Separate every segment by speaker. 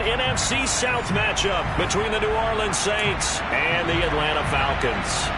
Speaker 1: NFC South matchup between the New Orleans Saints and the Atlanta Falcons.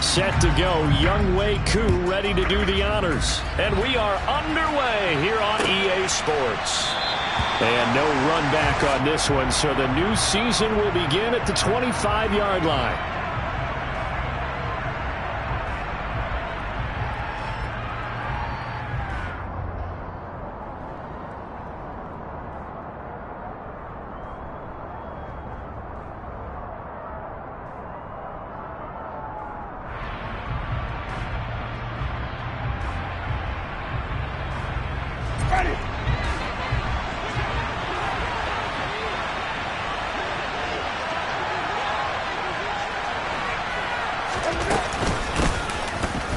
Speaker 2: Set to go, Young Wei Koo ready to do the honors.
Speaker 1: And we are underway here on EA Sports.
Speaker 2: And no run back on this one, so the new season will begin at the 25-yard line.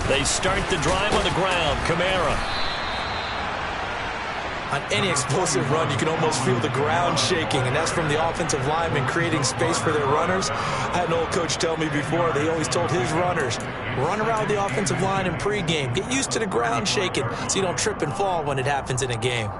Speaker 1: They start the drive on the ground. Kamara.
Speaker 3: On any explosive run, you can almost feel the ground shaking, and that's from the offensive linemen creating space for their runners. I had an old coach tell me before, they always told his runners, run around the offensive line in pregame. Get used to the ground shaking so you don't trip and fall when it happens in a game.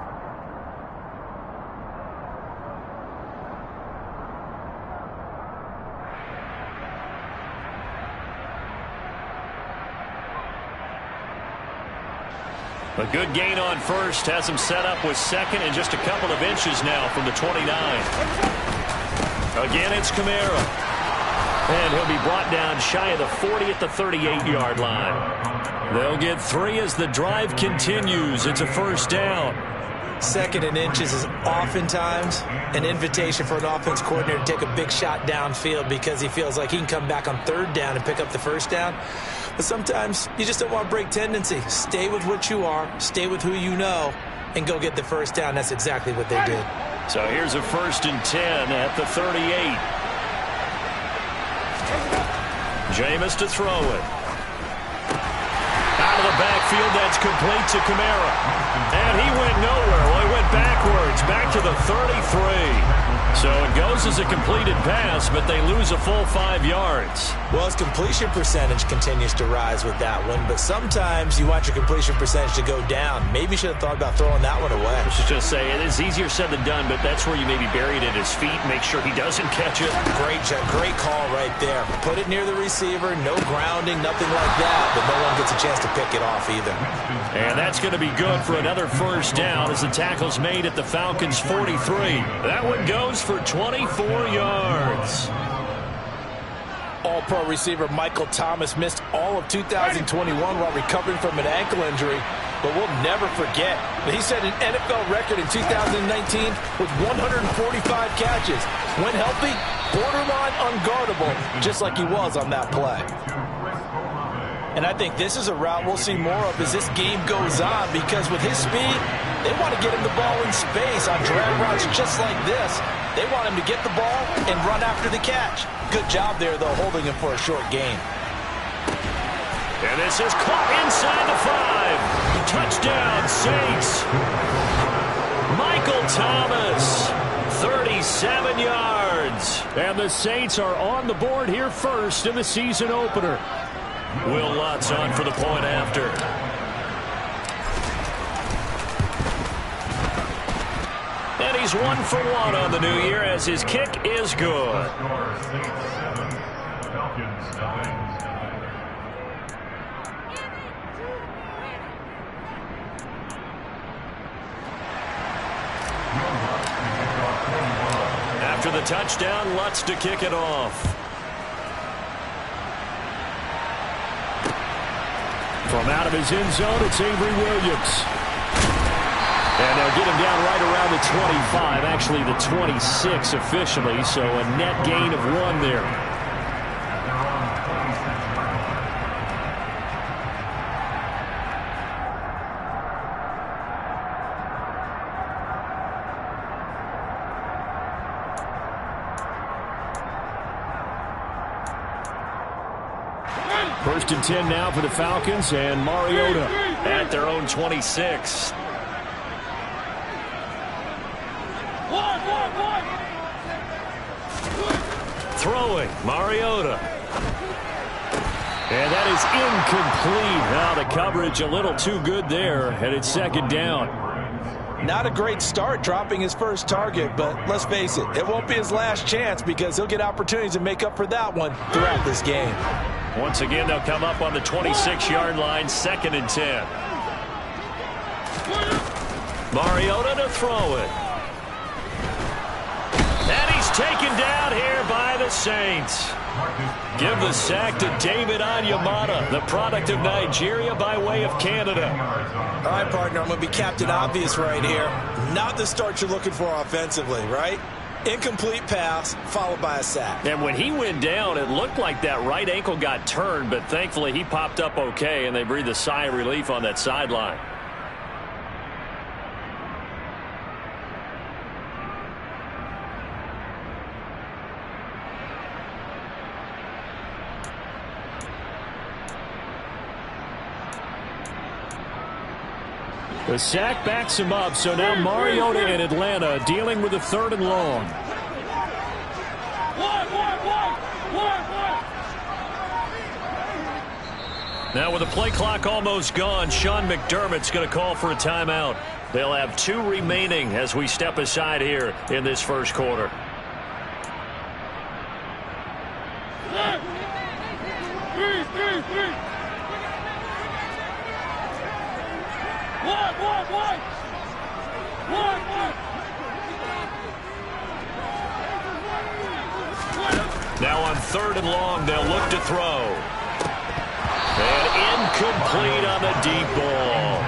Speaker 1: A good gain on first has him set up with second and just a couple of inches now from the 29. Again, it's Kamara. And he'll be brought down shy of the 40 at the 38-yard line. They'll get 3 as the drive continues. It's a first down.
Speaker 3: Second and inches is oftentimes an invitation for an offense coordinator to take a big shot downfield because he feels like he can come back on third down and pick up the first down. But sometimes you just don't want to break tendency. Stay with what you are, stay with who you know, and go get the first down. That's exactly what they did.
Speaker 1: So here's a 1st and 10 at the 38. Jameis to throw it. Out of the backfield, that's complete to Kamara. And he went nowhere. Well, he went backwards, back to the 33. So it goes as a completed pass, but they lose a full 5 yards.
Speaker 3: Well, his completion percentage continues to rise with that one, but sometimes you want your completion percentage to go down. Maybe you should have thought about throwing that one away.
Speaker 1: I should just say, it is easier said than done, but that's where you maybe bury it at his feet, make sure he doesn't catch it.
Speaker 3: Great call right there. Put it near the receiver, no grounding, nothing like that, but no one gets a chance to pick it off either.
Speaker 1: And that's going to be good for another first down as the tackle's made at the Falcons' 43. That one goes for 24 yards.
Speaker 4: All-pro receiver Michael Thomas missed all of 2021 while recovering from an ankle injury, but we'll never forget that he set an NFL record in 2019 with 145 catches. When healthy, borderline unguardable, just like he was on that play. And I think this is a route we'll see more of as this game goes on, because with his speed, they want to get him the ball in space on drag routes just like this. They want him to get the ball and run after the catch. Good job there, though, holding him for a short gain.
Speaker 1: And this is caught inside the 5. Touchdown, Saints. Michael Thomas, 37 yards.
Speaker 2: And the Saints are on the board here first in the season opener.
Speaker 1: Will Lutz on for the point after. And he's 1 for 1 on the new year as his kick is good. After the touchdown, Lutz to kick it off.
Speaker 2: From out of his end zone, it's Avery Williams. And they'll get him down right around the 25, actually the 26 officially, so a net gain of 1 there. First and 10 now for the Falcons, and Mariota
Speaker 1: at their own 26. Throwing, Mariota.
Speaker 2: And that is incomplete. Now the coverage a little too good there, and it's second down.
Speaker 4: Not a great start dropping his first target, but let's face it, it won't be his last chance because he'll get opportunities to make up for that one throughout this game.
Speaker 1: Once again, they'll come up on the 26-yard line, second and 10. Mariota to throw it. And he's taken down here by the Saints. Give the sack to David Onyemata, the product of Nigeria by way of Canada.
Speaker 3: All right, partner, I'm going to be Captain Obvious right here. Not the start you're looking for offensively, right? Incomplete pass followed by a sack.
Speaker 1: And when he went down, it looked like that right ankle got turned, but thankfully he popped up okay, and they breathed a sigh of relief on that sideline.
Speaker 2: The sack backs him up, so now Mariota in Atlanta dealing with a third and long.
Speaker 1: Now with the play clock almost gone, Sean McDermott's going to call for a timeout. They'll have 2 remaining as we step aside here in this first quarter. Now on third and long, they'll look to throw. And incomplete on the deep ball.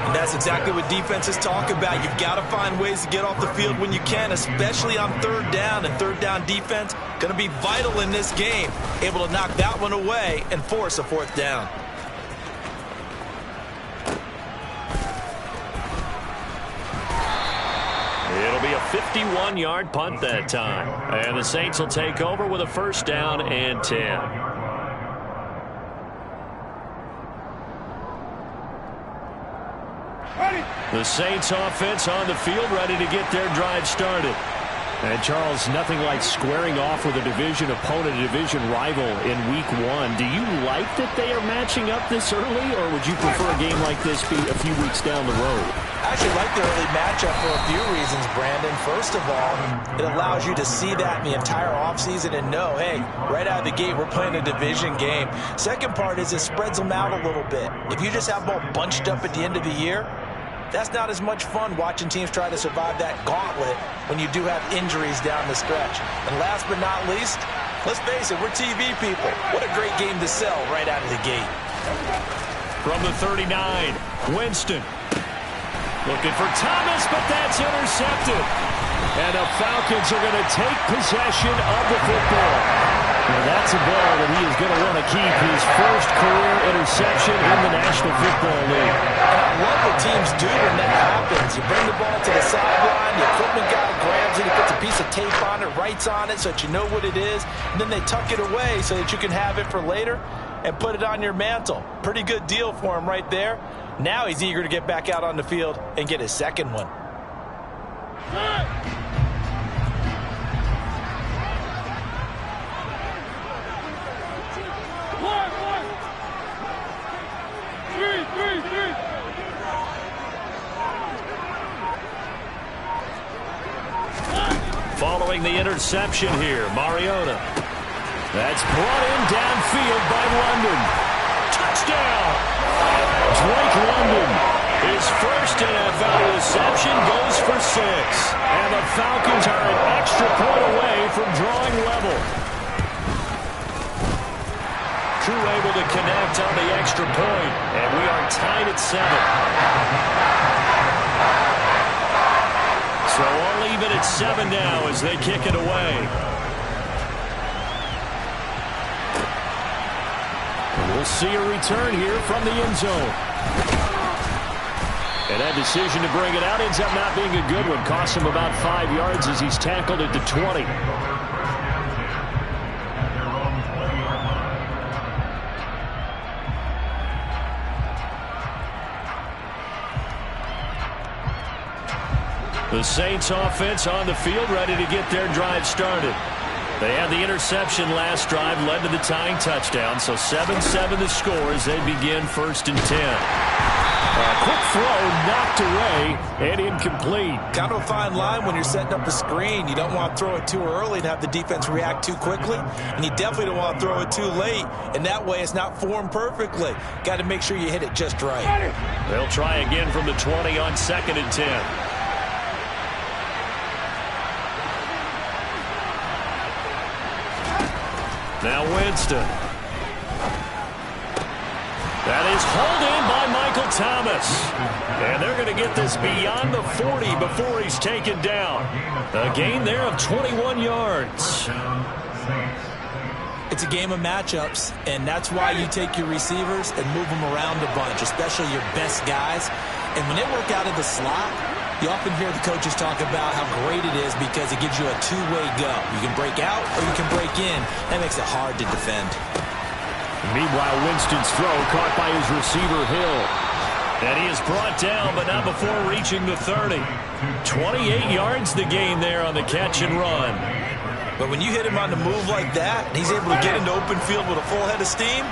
Speaker 3: And that's exactly what defenses talk about. You've got to find ways to get off the field when you can, especially on third down. And third down defense going to be vital in this game. Able to knock that one away and force a fourth down.
Speaker 1: It'll be a 51-yard punt that time. And the Saints will take over with a first down and 10. The Saints offense on the field, ready to get their drive started.
Speaker 2: And Charles, nothing like squaring off with a division opponent, a division rival in week 1. Do you like that they are matching up this early, or would you prefer a game like this be a few weeks down the road?
Speaker 3: I actually like the early matchup for a few reasons, Brandon. First of all, it allows you to see that in the entire offseason and know, hey, right out of the gate, we're playing a division game. Second part is it spreads them out a little bit. If you just have them all bunched up at the end of the year, that's not as much fun watching teams try to survive that gauntlet when you do have injuries down the stretch. And last but not least, let's face it, we're TV people. What a great game to sell right out of the gate.
Speaker 1: From the 39, Winston. Looking for Thomas, but that's intercepted. And the Falcons are going to take possession of the football.
Speaker 2: Well, that's a ball that he is going to want to keep, his first career interception in the National Football League.
Speaker 3: And I love what teams do when that happens. You bring the ball to the sideline, the equipment guy grabs it, he puts a piece of tape on it, writes on it so that you know what it is, and then they tuck it away so that you can have it for later and put it on your mantle. Pretty good deal for him right there. Now he's eager to get back out on the field and get his second one.
Speaker 1: Following the interception here, Mariota. That's brought in downfield by London. Touchdown! Drake London, his first NFL reception, goes for 6. And the Falcons are an extra point away from drawing level. Crew able to connect on the extra point, and we are tied at 7. So all even at 7 now as they kick it away.
Speaker 2: We'll see a return here from the end zone. And that decision to bring it out ends up not being a good one. Costs him about 5 yards as he's tackled at the 20.
Speaker 1: The Saints offense on the field, ready to get their drive started. They had the interception last drive, led to the tying touchdown, so 7-7 the score as they begin 1st and 10. A quick throw knocked away and incomplete.
Speaker 3: Kind of a fine line when you're setting up a screen. You don't want to throw it too early and have the defense react too quickly, and you definitely don't want to throw it too late, and that way it's not formed perfectly. Got to make sure you hit it just right.
Speaker 1: They'll try again from the 20 on 2nd and 10. Now Winston. That is hauled in by Michael Thomas. And they're going to get this beyond the 40 before he's taken down. A gain there of 21 yards.
Speaker 3: It's a game of matchups, and that's why you take your receivers and move them around a bunch, especially your best guys. And when they work out of the slot, you often hear the coaches talk about how great it is because it gives you a two-way go. You can break out or you can break in. That makes it hard to defend.
Speaker 1: Meanwhile, Winston's throw caught by his receiver, Hill. And he is brought down, but not before reaching the 30. 28 yards the gain there on the catch and run.
Speaker 3: But when you hit him on the move like that, and he's able to get into open field with a full head of steam,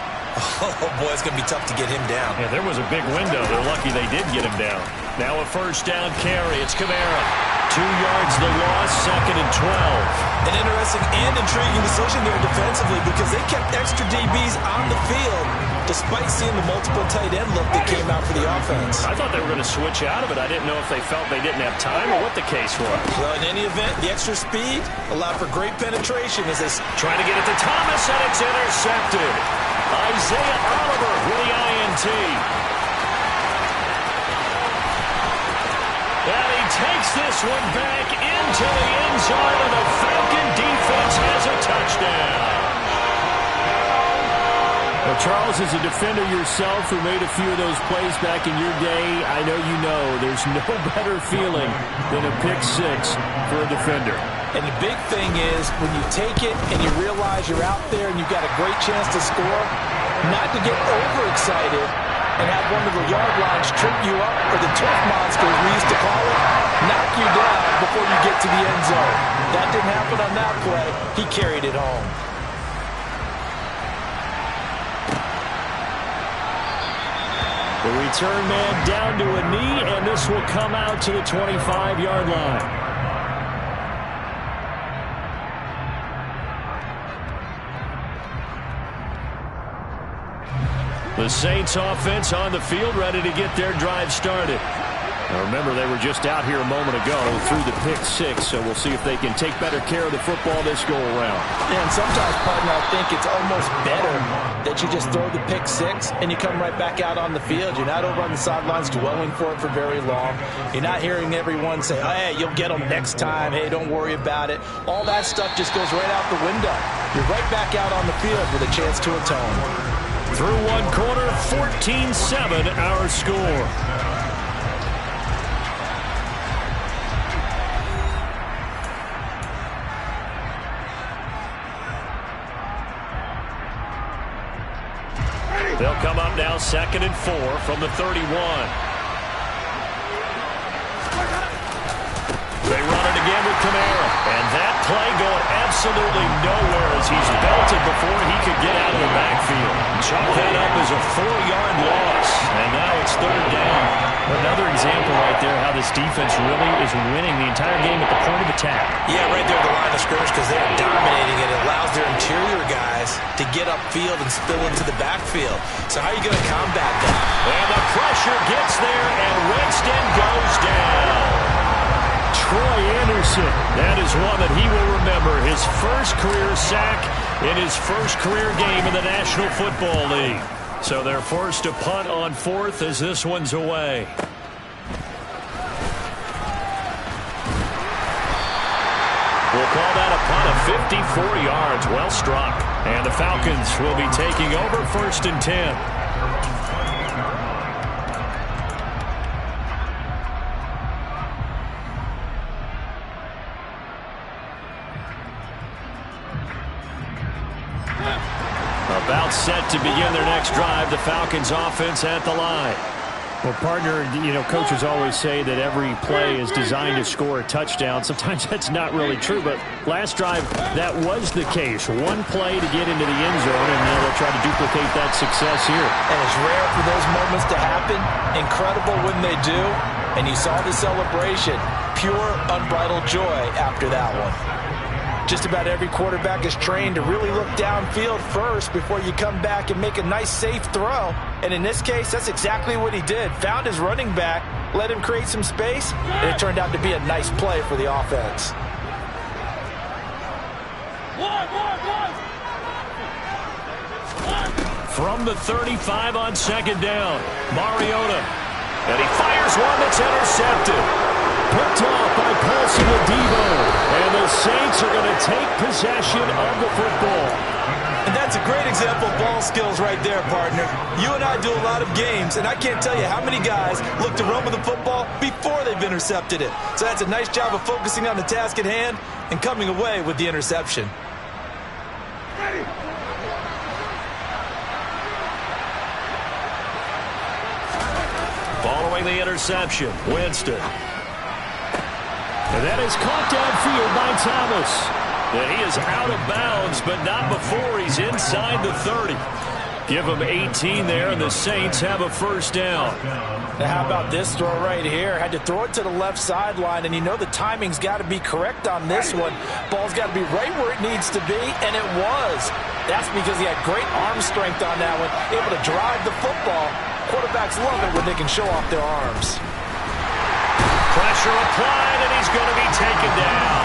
Speaker 3: oh, boy, it's going to be tough to get him down.
Speaker 1: Yeah, there was a big window. They're lucky they did get him down. Now a 1st down carry. It's Kamara. 2 yards the loss, 2nd and 12.
Speaker 3: An interesting and intriguing decision there defensively because they kept extra DBs on the field despite seeing the multiple tight end look that came out for the offense.
Speaker 1: I thought they were going to switch out of it. I didn't know if they felt they didn't have time or what the case was.
Speaker 3: Well, in any event, the extra speed allowed for great penetration as they
Speaker 1: try to get it to Thomas, and it's intercepted. Isaiah Oliver with the INT. And he takes this one back into the end zone, and the Falcon defense has a touchdown.
Speaker 2: Well, Charles, as a defender yourself who made a few of those plays back in your day, I know you know there's no better feeling than a pick six for a defender.
Speaker 3: And the big thing is when you take it and you realize you're out there and you've got a great chance to score, not to get overexcited and have one of the yard lines trip you up, or the turf monster, as we used to call it, knock you down before you get to the end zone. That didn't happen on that play. He carried it home.
Speaker 2: The return man down to a knee, and this will come out to the 25-yard line.
Speaker 1: The Saints offense on the field, ready to get their drive started. Now remember, they were just out here a moment ago through the pick six, so we'll see if they can take better care of the football this go around.
Speaker 3: And sometimes, partner, I think it's almost better that you just throw the pick six and you come right back out on the field. You're not over on the sidelines dwelling for it for very long. You're not hearing everyone say, oh, hey, you'll get them next time. Hey, don't worry about it. All that stuff just goes right out the window. You're right back out on the field with a chance to atone.
Speaker 1: Through one quarter, 14-7 our score. They'll come up now 2nd and 4 from the 31. They run it again with Kamara. And that play going absolutely nowhere as he's belted before he could get out of the backfield. Chalk that up as a 4-yard loss. And now it's 3rd down. Another example right there how this defense really is winning the entire game at the point of attack.
Speaker 3: Yeah, right there at the line of scrimmage because they're dominating it. It allows their interior guys to get upfield and spill into the backfield. So how are you going to combat that?
Speaker 1: And the pressure gets there, and Winston goes down. Troy Anderson, that is one that he will remember. His first career sack in his first career game in the National Football League. So they're forced to punt on 4th as this one's away. We'll call that a punt of 54 yards. Well struck. And the Falcons will be taking over 1st and 10. About set to begin their next drive. The Falcons offense at the line.
Speaker 2: Well, partner, coaches always say that every play is designed to score a touchdown. Sometimes that's not really true, but last drive, that was the case. One play to get into the end zone, and they'll try to duplicate that success here.
Speaker 3: And it's rare for those moments to happen. Incredible when they do. And you saw the celebration. Pure, unbridled joy after that one. Just about every quarterback is trained to really look downfield first before you come back and make a nice, safe throw. And in this case, that's exactly what he did. Found his running back, let him create some space, and it turned out to be a nice play for the offense.
Speaker 1: From the 35 on second down, Mariota. And he fires one that's intercepted. Picked off by Paulson Adebo. And the Saints are going to take possession of the football.
Speaker 3: And that's a great example of ball skills right there, partner. You and I do a lot of games, and I can't tell you how many guys look to run with the football before they've intercepted it. So that's a nice job of focusing on the task at hand and coming away with the interception.
Speaker 1: Following the interception, Winston.
Speaker 2: And that is caught downfield by Thomas.
Speaker 1: And he is out of bounds, but not before he's inside the 30. Give him 18 there, and the Saints have a first down.
Speaker 3: Now how about this throw right here? Had to throw it to the left sideline, and you know the timing's got to be correct on this one. Ball's got to be right where it needs to be, and it was. That's because he had great arm strength on that one, able to drive the football. Quarterbacks love it when they can show off their arms.
Speaker 1: Pressure applied, and he's going to be taken down.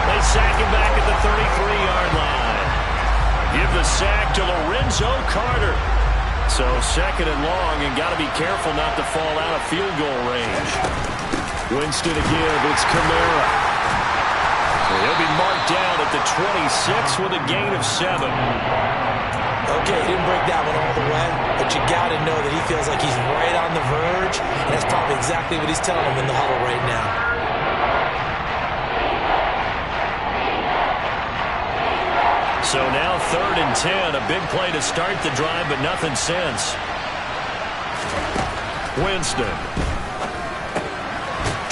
Speaker 1: They sack him back at the 33-yard line. Give the sack to Lorenzo Carter. So second and long, and got to be careful not to fall out of field goal range. Winston again, it's Kamara. So he'll be marked down at the 26 with a gain of 7.
Speaker 3: Okay, he didn't break that one all the way, but you got to know that he feels like he's right on the verge, and that's probably exactly what he's telling him in the huddle right now.
Speaker 1: So now 3rd and 10, a big play to start the drive, but nothing since. Winston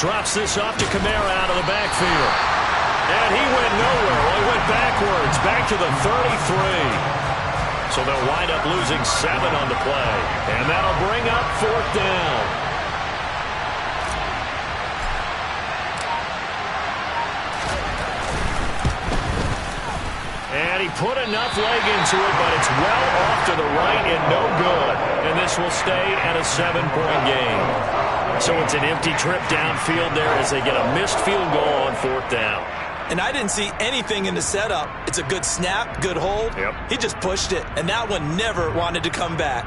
Speaker 1: drops this off to Kamara out of the backfield. And he went nowhere. Well, he went backwards, back to the 33. So they'll wind up losing 7 on the play. And that'll bring up 4th down. And he put enough leg into it, but it's well off to the right and no good. And this will stay at a 7-point game. So it's an empty trip downfield there as they get a missed field goal on 4th down.
Speaker 3: And I didn't see anything in the setup. It's a good snap, good hold.
Speaker 1: Yep.
Speaker 3: He just pushed it, and that one never wanted to come back.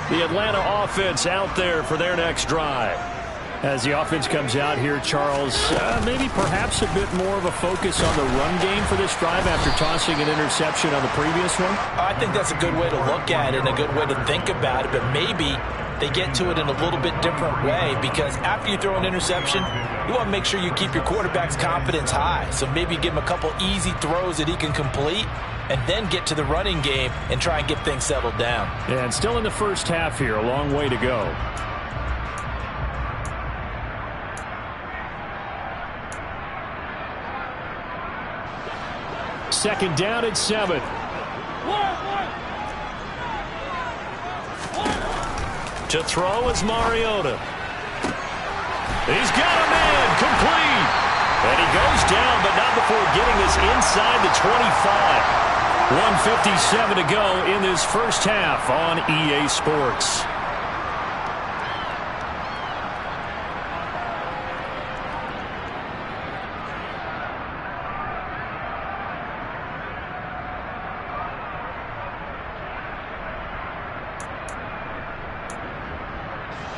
Speaker 1: The Atlanta offense out there for their next drive.
Speaker 2: As the offense comes out here, Charles, maybe perhaps a bit more of a focus on the run game for this drive after tossing an interception on the previous one?
Speaker 3: I think that's a good way to look at it and a good way to think about it, but maybe they get to it in a little bit different way because after you throw an interception, you want to make sure you keep your quarterback's confidence high. So maybe give him a couple easy throws that he can complete and then get to the running game and try and get things settled down.
Speaker 2: Yeah, and still in the first half here, a long way to go. Second down at 7.
Speaker 1: To throw is Mariota. He's got a man complete. And he goes down, but not before getting this inside the 25. 1:57 to go in this first half on EA Sports.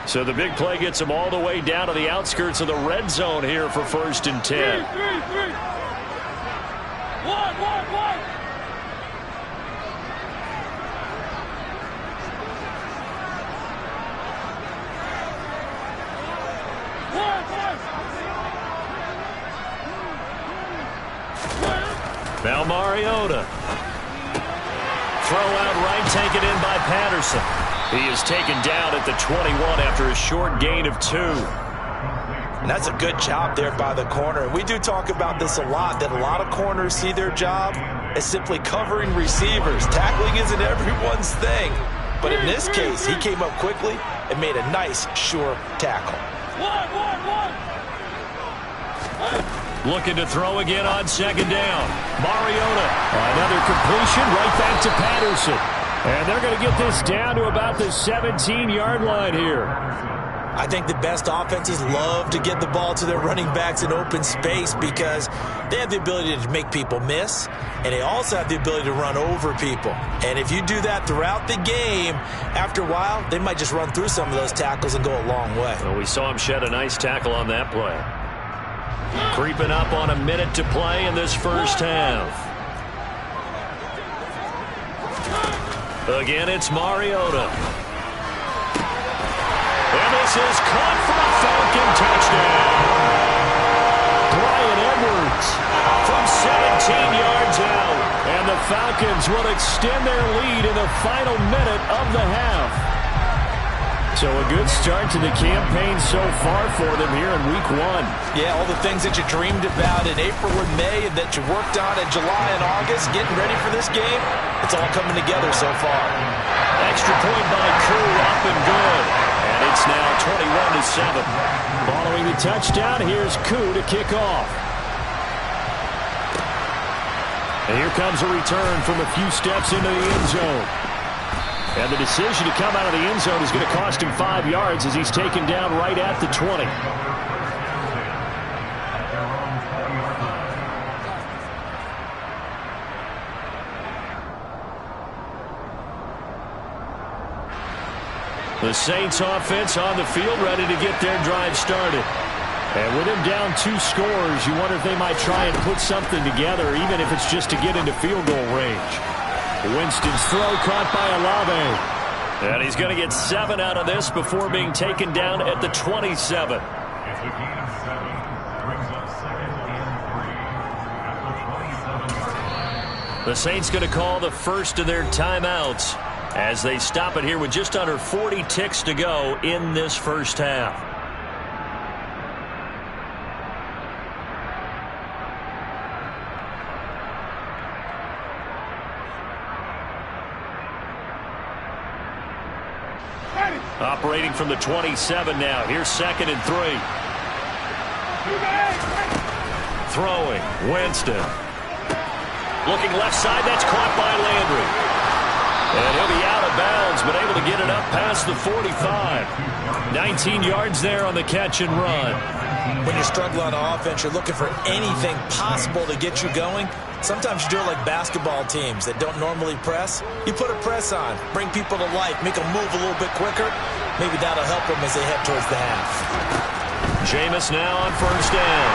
Speaker 1: So the big play gets him all the way down to the outskirts of the red zone here for 1st and 10.
Speaker 5: 1.
Speaker 1: Now Mariota. Throw out right, taken in by Patterson. He is taken down at the 21 after a short gain of 2.
Speaker 3: And that's a good job there by the corner. We do talk about this a lot, that a lot of corners see their job as simply covering receivers. Tackling isn't everyone's thing. But in this case, he came up quickly and made a nice, sure tackle.
Speaker 1: Looking to throw again on second down. Mariota. Another completion right back to Patterson. And they're going to get this down to about the 17-yard line here.
Speaker 3: I think the best offenses love to get the ball to their running backs in open space because they have the ability to make people miss, and they also have the ability to run over people. And if you do that throughout the game, after a while, they might just run through some of those tackles and go a long way.
Speaker 1: Well, we saw him shed a nice tackle on that play. Creeping up on a minute to play in this first half. Again, it's Mariota. And this is caught for a Falcon touchdown. Brian Edwards from 17 yards out. And the Falcons will extend their lead in the final minute of the half. So a good start to the campaign so far for them here in week 1.
Speaker 3: Yeah, all the things that you dreamed about in April and May and that you worked on in July and August, getting ready for this game, it's all coming together so far.
Speaker 1: Extra point by Koo, up and good. And it's now 21-7.
Speaker 2: Following the touchdown, here's Koo to kick off. And here comes a return from a few steps into the end zone. And the decision to come out of the end zone is going to cost him 5 yards as he's taken down right at the 20.
Speaker 1: The Saints offense on the field ready to get their drive started.
Speaker 2: And with him down 2 scores, you wonder if they might try and put something together, even if it's just to get into field goal range. Winston's throw caught by Olave.
Speaker 1: And he's going to get 7 out of this before being taken down at the 27. The Saints going to call the first of their timeouts as they stop it here with just under 40 ticks to go in this first half. Operating from the 27 now. Here's 2nd and 3. Throwing. Winston. Looking left side. That's caught by Landry. And he'll be out of bounds, but able to get it up past the 45. 19 yards there on the catch and run.
Speaker 3: When you're struggling on offense, you're looking for anything possible to get you going. Sometimes you do it like basketball teams that don't normally press. You put a press on, bring people to life, make them move a little bit quicker. Maybe that'll help them as they head towards the half.
Speaker 1: Jameis now on first down.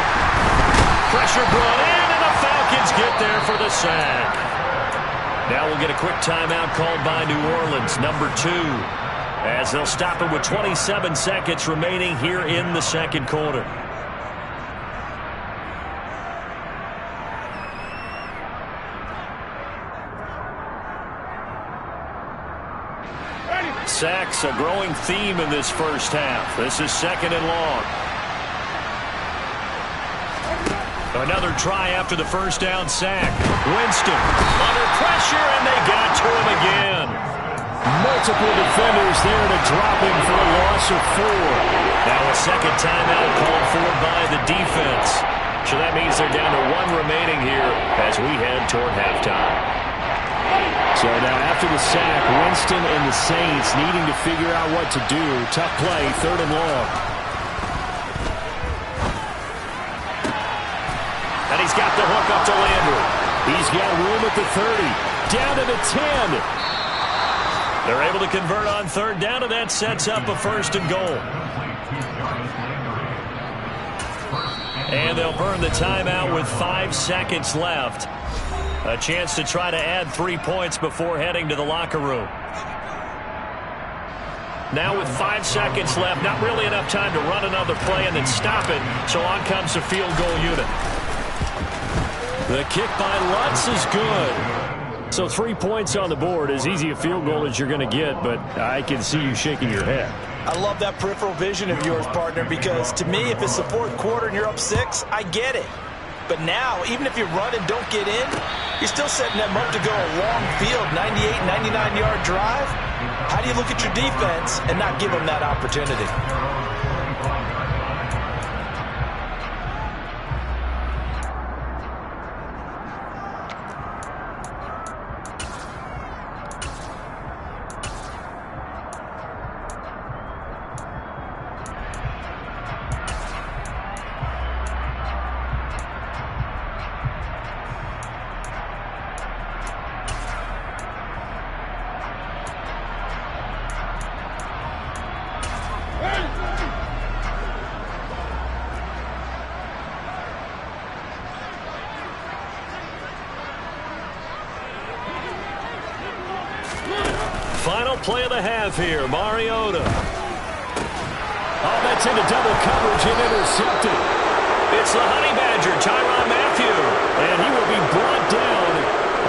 Speaker 1: Pressure brought in, and the Falcons get there for the sack. Now we'll get a quick timeout called by New Orleans, number 2, as they'll stop it with 27 seconds remaining here in the second quarter. Sacks, a growing theme in this first half. This is 2nd and long. Another try after the first down sack. Winston under pressure, and they got to him again.
Speaker 2: Multiple defenders there to drop him for a loss of 4.
Speaker 1: Now a second timeout called for by the defense. So that means they're down to 1 remaining here as we head toward halftime.
Speaker 2: So now after the sack, Winston and the Saints needing to figure out what to do. Tough play, 3rd and long.
Speaker 1: And he's got the hook up to Landry.
Speaker 2: He's got room at the 30. Down to the 10.
Speaker 1: They're able to convert on 3rd down, and that sets up a 1st and goal. And they'll burn the timeout with 5 seconds left. A chance to try to add 3 points before heading to the locker room. Now with 5 seconds left, not really enough time to run another play and then stop it. So on comes the field goal unit. The kick by Lutz is good. So 3 points on the board, as easy a field goal as you're going to get, but I can see you shaking your head.
Speaker 3: I love that peripheral vision of yours, partner, because to me, if it's the fourth quarter and you're up 6, I get it. But now, even if you run and don't get in, you're still setting them up to go a long field, 98, 99-yard drive. How do you look at your defense and not give them that opportunity?
Speaker 1: Final play of the half here, Mariota. Oh, that's into double coverage and intercepted. It's the Honey Badger, Tyrann Mathieu, and he will be brought down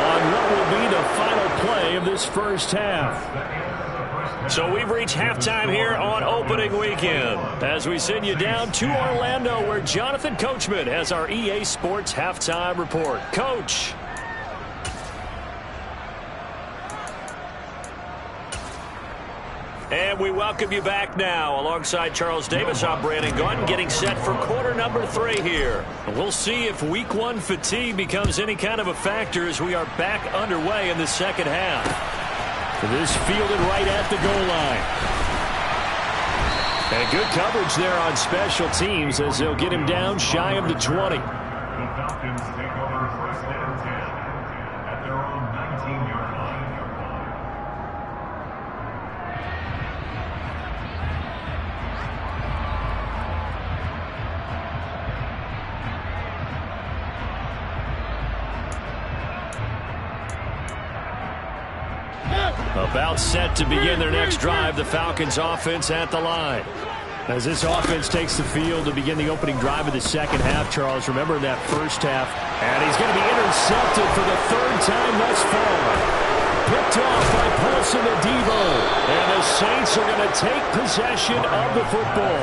Speaker 1: on what will be the final play of this first half. So we've reached halftime here on opening weekend as we send you down to Orlando, where Jonathan Coachman has our EA Sports halftime report. Coach. And we welcome you back now. Alongside Charles Davis, I'm Brandon Gunn, getting set for quarter number 3 here. We'll see if week 1 fatigue becomes any kind of a factor as we are back underway in the second half. This fielded right at the goal line. And good coverage there on special teams as they'll get him down shy of the 20.
Speaker 5: The Falcons take over first and 10 at their own 19-yard line.
Speaker 1: About set to begin their next drive, the Falcons offense at the line. As this offense takes the field to begin the opening drive of the second half, Charles, remember that first half. And he's going to be intercepted for the 3rd time thus far. Picked off by Paulson Adebo. And the Saints are going to take possession of the football.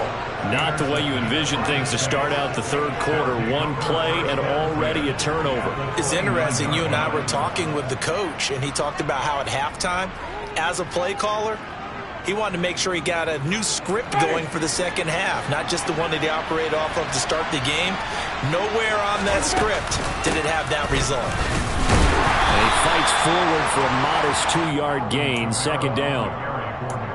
Speaker 1: Not the way you envision things to start out the 3rd quarter. 1 play and already a turnover.
Speaker 3: It's interesting. You and I were talking with the coach, and he talked about how at halftime, as a play caller, he wanted to make sure he got a new script going for the second half, not just the one that he operated off of to start the game. Nowhere on that script did it have that result.
Speaker 1: And he fights forward for a modest 2-yard gain, 2nd down.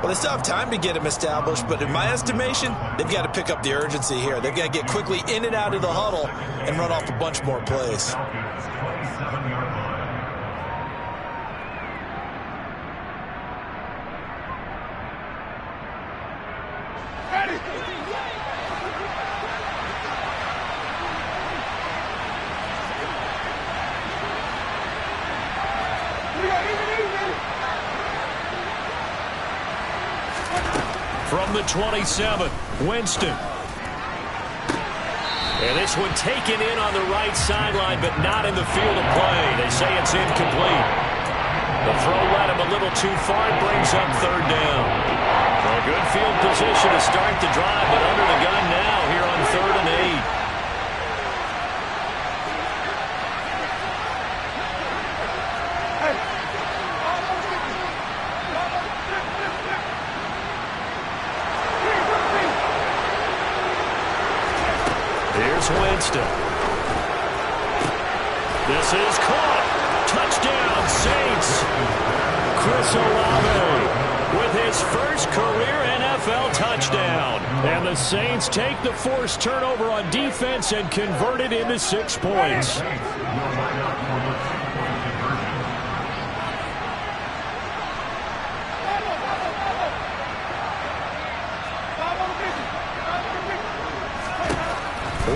Speaker 3: Well, they still have time to get him established, but in my estimation, they've got to pick up the urgency here. They've got to get quickly in and out of the huddle and run off a bunch more plays.
Speaker 1: From the 27, Winston. And this one taken in on the right sideline, but not in the field of play. They say it's incomplete. The throw led him a little too far. It brings up 3rd down. A good field position to start the drive, but under the gun now here on 3rd and 8. Winston. This is caught. Touchdown, Saints. Chris Olave with his first career NFL touchdown. And the Saints take the forced turnover on defense and convert it into 6 points.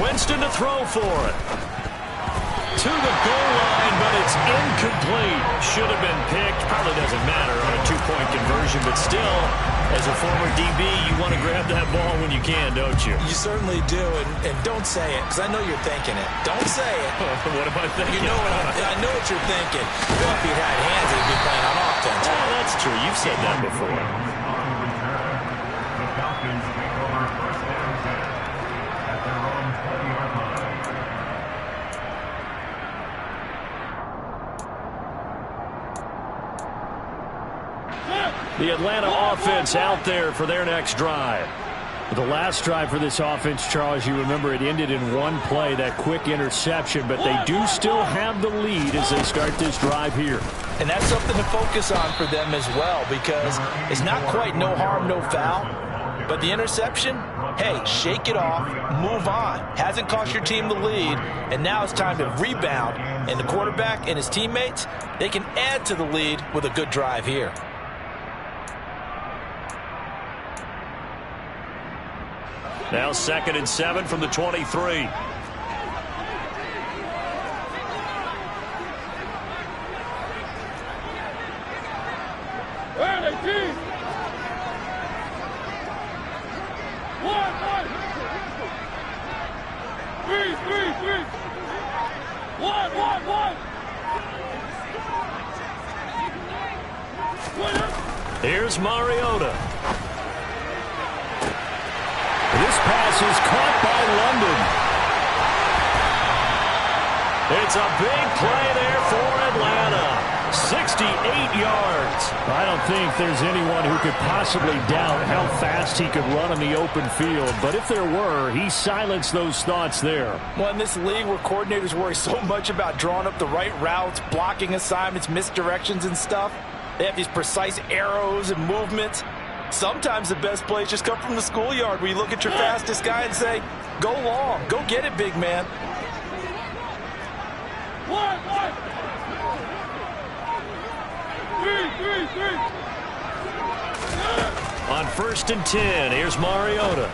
Speaker 1: Winston to throw for it. to the goal line, but it's incomplete. Should have been picked. Probably doesn't matter on a two-point conversion, but still, as a former DB, you want to grab that ball when you can, don't you?
Speaker 3: You certainly do, and don't say it, because I know you're thinking it. Don't say it.
Speaker 1: What am I thinking?
Speaker 3: You know I know what you're thinking. Well, if you had hands, you'd be playing on offense.
Speaker 1: Oh, that's true. You've said that before.
Speaker 5: The Falcons take over first and 10 at their own 20-yard line.
Speaker 1: The Atlanta offense out there for their next drive.
Speaker 2: The last drive for this offense, Charles, you remember it ended in one play, that quick interception, but they do still have the lead as they start this drive here.
Speaker 4: And that's something to focus on for them as well, because it's not quite no harm, no foul. But the interception, hey, shake it off, move on. Hasn't cost your team the lead, and now it's time to rebound. And the quarterback and his teammates, they can add to the lead with a good drive here.
Speaker 1: Now 2nd and 7 from the 23. Here's Mariota.
Speaker 2: This pass is caught by London.
Speaker 1: It's a big play there for Atlanta. 68 yards.
Speaker 2: I don't think there's anyone who could possibly doubt how fast he could run in the open field. But if there were, he silenced those thoughts there.
Speaker 4: Well, in this league where coordinators worry so much about drawing up the right routes, blocking assignments, misdirections and stuff, they have these precise arrows and movements. Sometimes the best plays just come from the schoolyard where you look at your fastest guy and say, go long, go get it, big man.
Speaker 1: On 1st and 10, here's Mariota.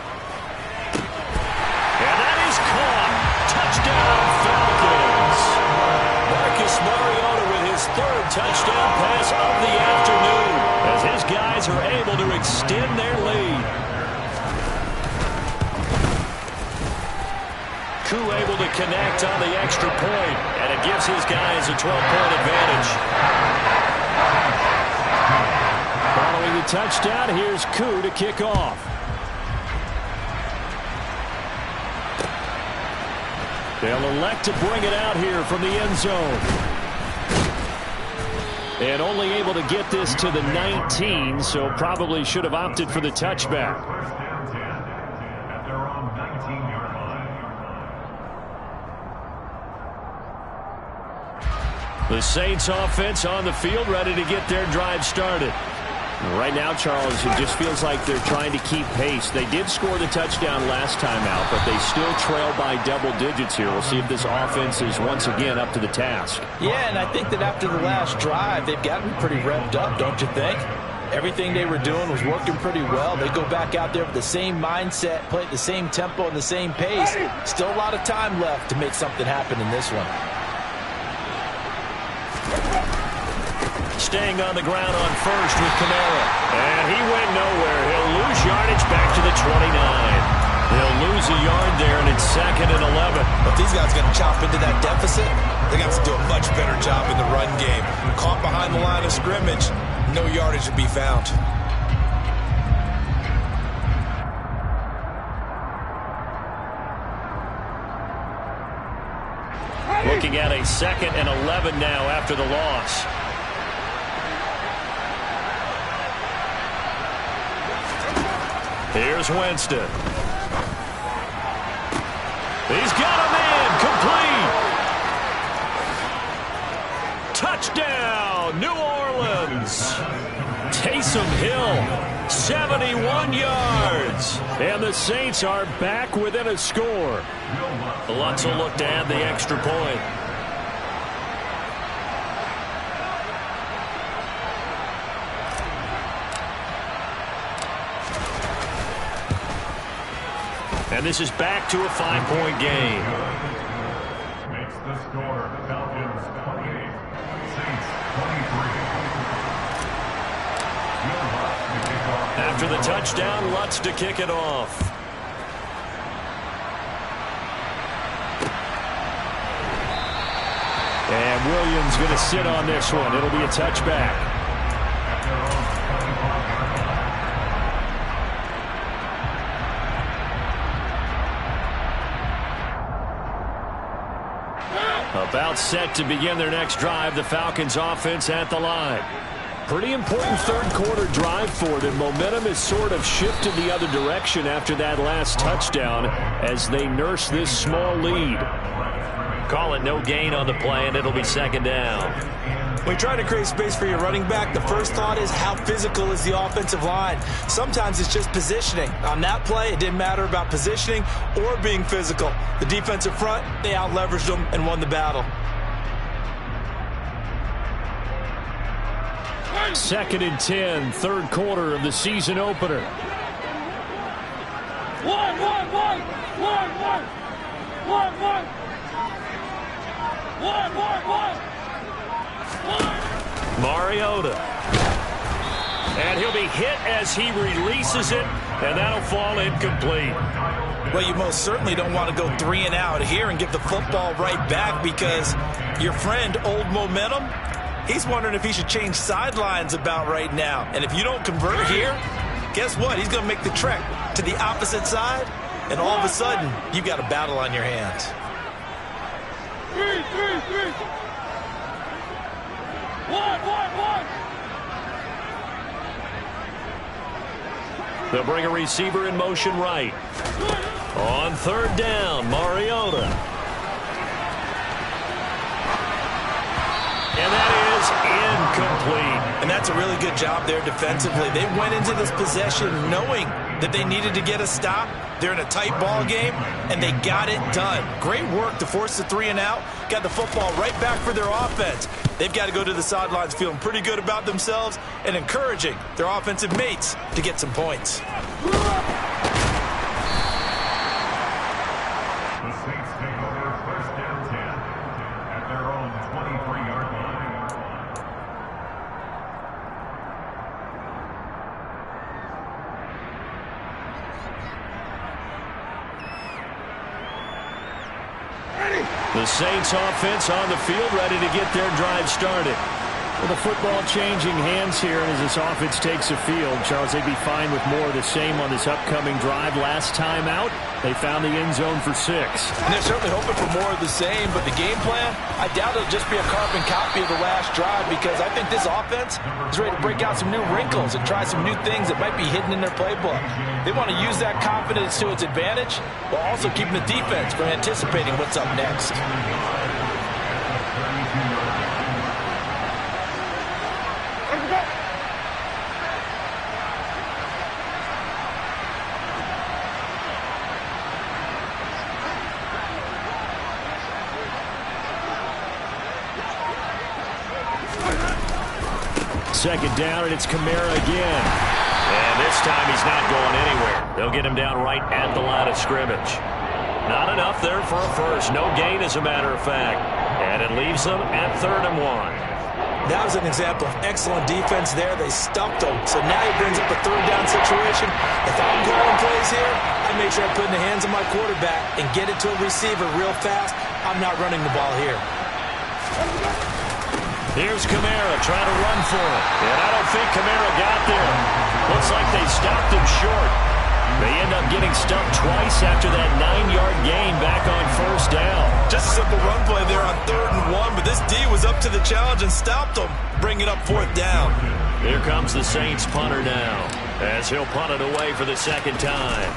Speaker 1: And that is caught. Touchdown, Falcons. Marcus Mariota with his 3rd touchdown pass of the afternoon, as his guys are able to extend their lead. Koo able to connect on the extra point, and it gives his guys a 12-point advantage.
Speaker 2: Following the touchdown, here's Koo to kick off. They'll elect to bring it out here from the end zone. And only able to get this to the 19, so probably should have opted for the touchback.
Speaker 5: First and 10 at their own 19-yard line.
Speaker 1: The Saints offense on the field, ready to get their drive started.
Speaker 2: Right now, Charles, it just feels like they're trying to keep pace. They did score the touchdown last time out, but they still trail by double digits here. We'll see if this offense is once again up to the task.
Speaker 4: Yeah, and I think that after the last drive, they've gotten pretty revved up, don't you think? Everything they were doing was working pretty well. They go back out there with the same mindset, play at the same tempo and the same pace. Still a lot of time left to make something happen in this one.
Speaker 1: Staying on the ground on 1st with Kamara. And he went nowhere. He'll lose yardage back to the 29. They'll lose a yard there, and it's 2nd and 11.
Speaker 3: But these guys are going to chop into that deficit. They got to do a much better job in the run game. Caught behind the line of scrimmage, no yardage to be found.
Speaker 1: Looking at a 2nd and 11 now after the loss. Here's Winston. He's got a man complete. Touchdown, New Orleans. Taysom Hill, 71 yards.
Speaker 2: And the Saints are back within a score.
Speaker 1: Lutz will look to add the extra point. And this is back to a 5-point game.
Speaker 5: Makes the score.
Speaker 1: after the touchdown. Lutz to kick it off.
Speaker 2: And Williams going to sit on this one. It'll be a touchback. About set to begin their next drive. The Falcons offense at the line. Pretty important third quarter drive for them. Momentum has sort of shifted the other direction after that last touchdown as they nurse this small lead.
Speaker 1: Call it no gain on the play, and it'll be second down.
Speaker 3: When you try to create space for your running back, the first thought is how physical is the offensive line. Sometimes it's just positioning. On that play, it didn't matter about positioning or being physical. The defensive front, they out-leveraged them and won the battle.
Speaker 2: Second and 10, third quarter of the season opener.
Speaker 1: Mariota. And he'll be hit as he releases it, and that'll fall incomplete.
Speaker 3: Well, you most certainly don't want to go 3 and out here and give the football right back because your friend, Old Momentum, he's wondering if he should change sidelines about right now. And if you don't convert here, guess what? He's going to make the trek to the opposite side, and all of a sudden, you've got a battle on your hands.
Speaker 6: 3. 1.
Speaker 1: They'll bring a receiver in motion right. On third down, Mariota. And that is incomplete.
Speaker 3: And that's a really good job there defensively. They went into this possession knowing that they needed to get a stop. They're in a tight ball game, and they got it done. Great work to force the 3 and out. Got the football right back for their offense. They've got to go to the sidelines feeling pretty good about themselves and encouraging their offensive mates to get some points.
Speaker 5: The Saints take over first down 10 at their own 23-yard line.
Speaker 1: The Saints offense on the field, ready to get their drive started.
Speaker 2: Well, the football changing hands here as this offense takes the field. Charles, they'd be fine with more of the same on this upcoming drive. Last time out, they found the end zone for 6.
Speaker 4: And they're certainly hoping for more of the same, but the game plan, I doubt it'll just be a carbon copy of the last drive because I think this offense is ready to break out some new wrinkles and try some new things that might be hidden in their playbook. They want to use that confidence to its advantage while also keeping the defense from anticipating what's up next.
Speaker 2: Second down, and it's Kamara again.
Speaker 1: And this time he's not going anywhere. They'll get him down right at the line of scrimmage. Not enough there for a first. No gain, as a matter of fact. And it leaves them at 3rd and 1.
Speaker 3: That was an example of excellent defense there. They stumped him. So now he brings up a 3rd down situation. If I'm calling plays here, I make sure I put in the hands of my quarterback and get it to a receiver real fast. I'm not running the ball here.
Speaker 1: Here's Kamara trying to run for it. And I don't think Kamara got there. Looks like they stopped him short. They end up getting stumped twice after that 9-yard gain back on 1st down.
Speaker 3: Just a simple run play there on 3rd and 1, but this D was up to the challenge and stopped him, bringing up 4th down.
Speaker 1: Here comes the Saints punter now, as he'll punt it away for the 2nd time.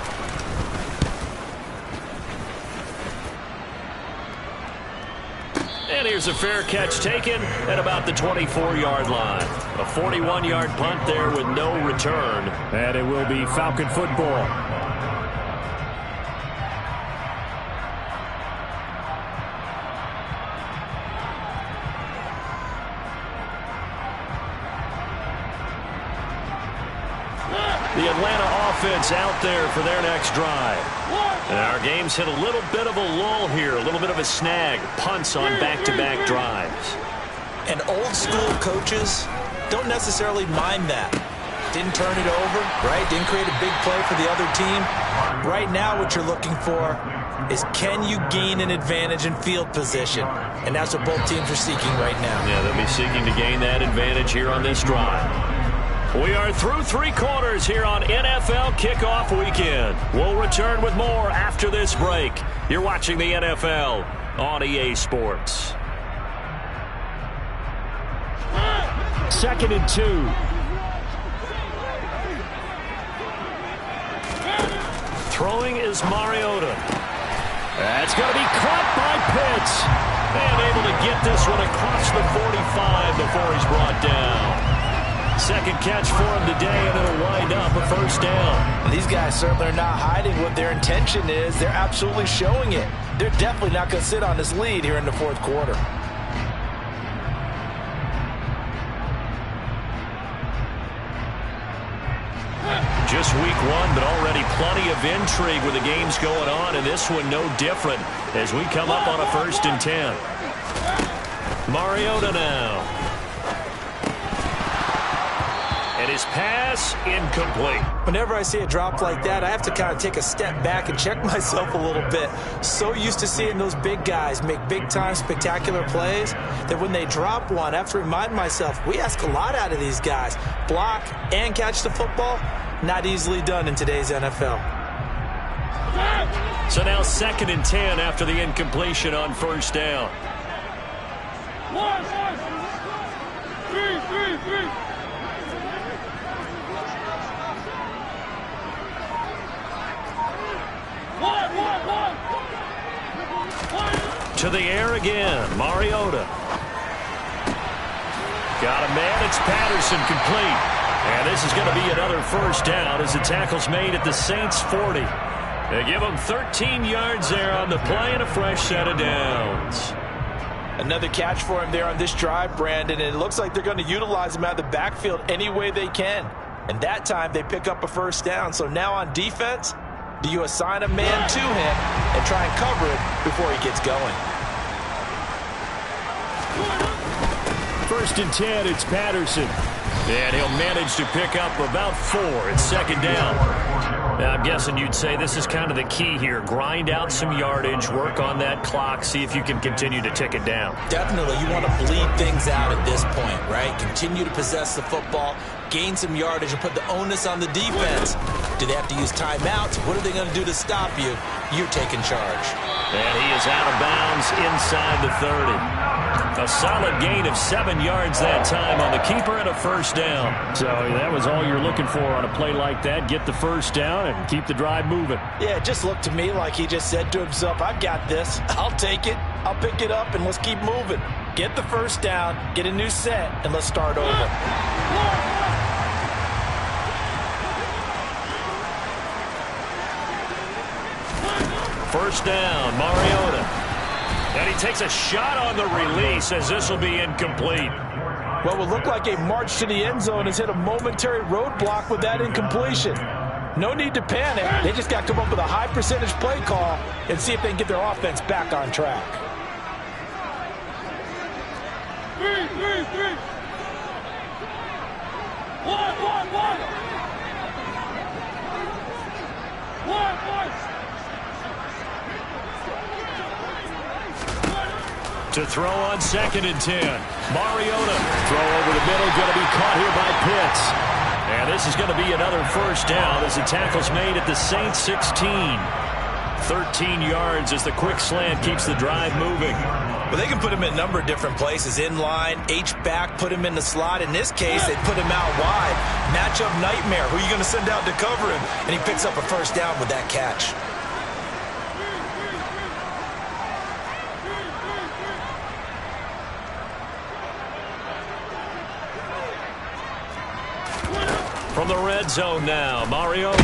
Speaker 1: And here's a fair catch taken at about the 24-yard line. A 41-yard punt there with no return.
Speaker 2: And it will be Falcon football.
Speaker 1: The Atlanta offense out there for their next drive. And our game's hit a little bit of a lull here, a little bit of a snag. Punts on back-to-back drives.
Speaker 3: And old-school coaches don't necessarily mind that. Didn't turn it over, right? Didn't create a big play for the other team. Right now what you're looking for is, can you gain an advantage in field position? And that's what both teams are seeking right now.
Speaker 1: Yeah, they'll be seeking to gain that advantage here on this drive. We are through 3 quarters here on NFL Kickoff Weekend. We'll return with more after this break. You're watching the NFL on EA Sports.
Speaker 2: 2nd and 2.
Speaker 1: Throwing is Mariota. That's going to be caught by Pitts. And able to get this one across the 45 before he's brought down. Second catch for him today, and it'll wind up a first down.
Speaker 4: And these guys certainly are not hiding what their intention is. They're absolutely showing it. They're definitely not going to sit on this lead here in the 4th quarter.
Speaker 1: Just week 1, but already plenty of intrigue with the games going on, and this one no different as we come up on a 1st and 10. Mariota now. And his pass incomplete.
Speaker 3: Whenever I see a drop like that, I have to kind of take a step back and check myself a little bit. So used to seeing those big guys make big-time spectacular plays that when they drop one, I have to remind myself, we ask a lot out of these guys. Block and catch the football, not easily done in today's NFL.
Speaker 1: So now 2nd and 10 after the incompletion on 1st down.
Speaker 6: 3.
Speaker 1: To the air again, Mariota. Got a man, it's Patterson, complete. And this is going to be another first down as the tackle's made at the Saints' 40. They give him 13 yards there on the play and a fresh set of downs.
Speaker 4: Another catch for him there on this drive, Brandon, and it looks like they're going to utilize him out of the backfield any way they can. And that time they pick up a first down. So now on defense, do you assign a man to him and try and cover it before he gets going?
Speaker 2: 1st and 10, it's Patterson.
Speaker 1: And he'll manage to pick up about 4. It's 2nd down. Now, I'm guessing you'd say this is kind of the key here. Grind out some yardage, work on that clock, see if you can continue to tick it down.
Speaker 3: Definitely, you want to bleed things out at this point, right? Continue to possess the football, gain some yardage, and put the onus on the defense. Do they have to use timeouts? What are they going to do to stop you? You're taking charge.
Speaker 1: And he is out of bounds inside the 30. A solid gain of 7 yards that time on the keeper and a first down.
Speaker 2: So that was all you're looking for on a play like that. Get the first down and keep the drive moving.
Speaker 4: Yeah, it just looked to me like he just said to himself, I've got this. I'll take it. I'll pick it up, and let's keep moving. Get the first down, get a new set, and let's start over.
Speaker 1: First down, Mariota. And he takes a shot on the release as this will be incomplete.
Speaker 4: What will look like a march to the end zone has hit a momentary roadblock with that incompletion. No need to panic. They just got to come up with a high percentage play call and see if they can get their offense back on track.
Speaker 6: 3. 1.
Speaker 1: To throw on 2nd and 10. Mariota. Throw over the middle. Going to be caught here by Pitts. And this is going to be another first down as the tackle's made at the Saints' 16. 13 yards as the quick slant keeps the drive moving.
Speaker 3: Well, they can put him in a number of different places. In line, H-back, put him in the slot. In this case, they put him out wide. Matchup nightmare. Who are you going to send out to cover him? And he picks up a first down with that catch.
Speaker 1: From the red zone now, Mariota.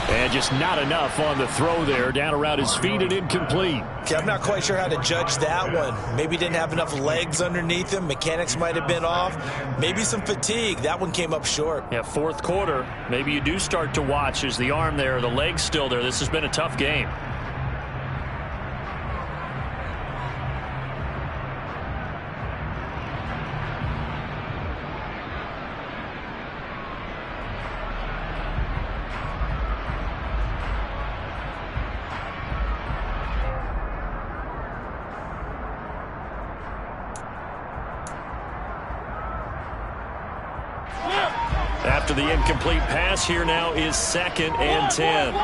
Speaker 2: And just not enough on the throw there. Down around his feet and incomplete.
Speaker 3: Okay, I'm not quite sure how to judge that one. Maybe didn't have enough legs underneath him. Mechanics might have been off. Maybe some fatigue. That one came up short.
Speaker 1: Yeah, 4th quarter. Maybe you do start to watch. Is the arm there, the leg's still there? This has been a tough game. after the incomplete pass. Here now is 2nd and 10.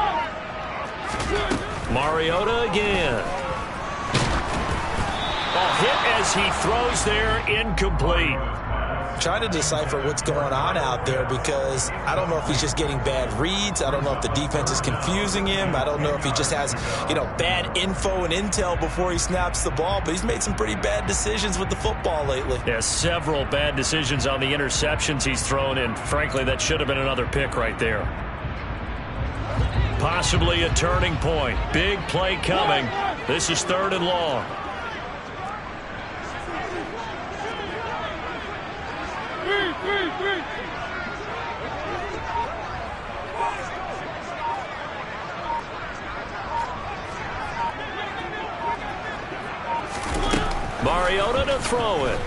Speaker 1: Mariota again. Ball hit as he throws there, incomplete.
Speaker 3: Trying to decipher what's going on out there because I don't know if he's just getting bad reads. I don't know if the defense is confusing him. I don't know if he just has, bad info and intel before he snaps the ball. But he's made some pretty bad decisions with the football lately.
Speaker 1: Yeah, several bad decisions on the interceptions he's thrown, and frankly, that should have been another pick right there. Possibly a turning point. Big play coming. This is 3rd and long. Mariota to throw it.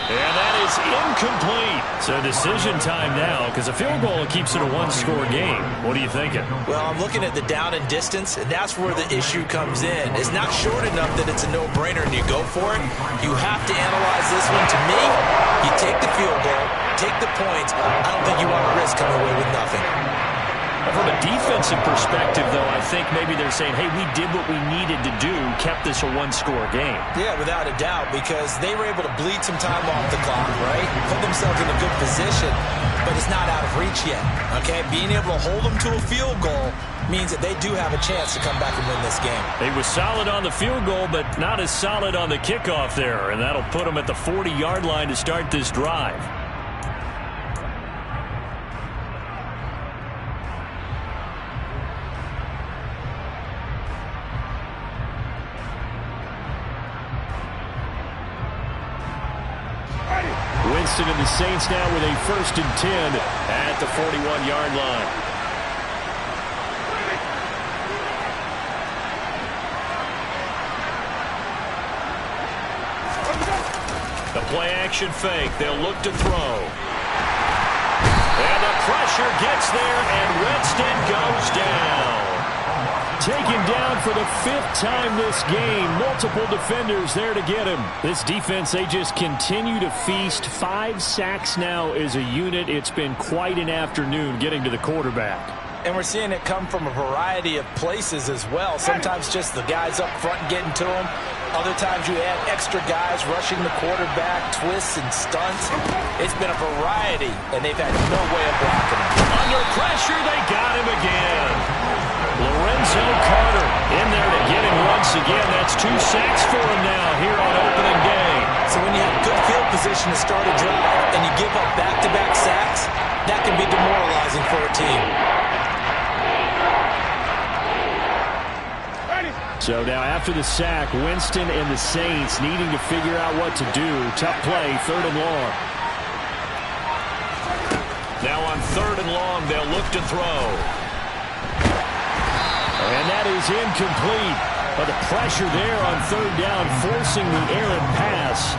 Speaker 1: And that is incomplete. So decision time now, because a field goal keeps it a one-score game. What are you thinking?
Speaker 3: Well, I'm looking at the down and distance, and that's where the issue comes in. It's not short enough that it's a no-brainer and you go for it. You have to analyze this one. To me, you take the field goal, take the points. I don't think you want to risk coming away with nothing.
Speaker 1: From a defensive perspective, though, I think maybe they're saying, hey, we did what we needed to do, kept this a one-score game.
Speaker 3: Yeah, without a doubt, because they were able to bleed some time off the clock, right? Put themselves in a good position, but it's not out of reach yet, okay? Being able to hold them to a field goal means that they do have a chance to come back and win this game.
Speaker 1: He was solid on the field goal, but not as solid on the kickoff there, and that'll put them at the 40-yard line to start this drive. Winston and the Saints now with a 1st and 10 at the 41-yard line. The play-action fake. They'll look to throw. And the pressure gets there, and Winston goes down. Taken down for the 5th time this game. Multiple defenders there to get him. This defense, they just continue to feast. 5 sacks now as a unit. It's been quite an afternoon getting to the quarterback.
Speaker 3: And we're seeing it come from a variety of places as well. Sometimes just the guys up front getting to him. Other times you add extra guys rushing the quarterback, twists and stunts. It's been a variety, and they've had no way of blocking him.
Speaker 1: Under pressure, they got him again. Lorenzo Carter in there to get him once again. That's 2 sacks for him now here on opening day.
Speaker 3: So when you have good field position to start a drive and you give up back-to-back sacks, that can be demoralizing for a team.
Speaker 2: So now after the sack, Winston and the Saints needing to figure out what to do. Tough play, 3rd and long.
Speaker 1: Now on 3rd and long, they'll look to throw.
Speaker 2: And that is incomplete. But the pressure there on 3rd down, forcing the errant pass.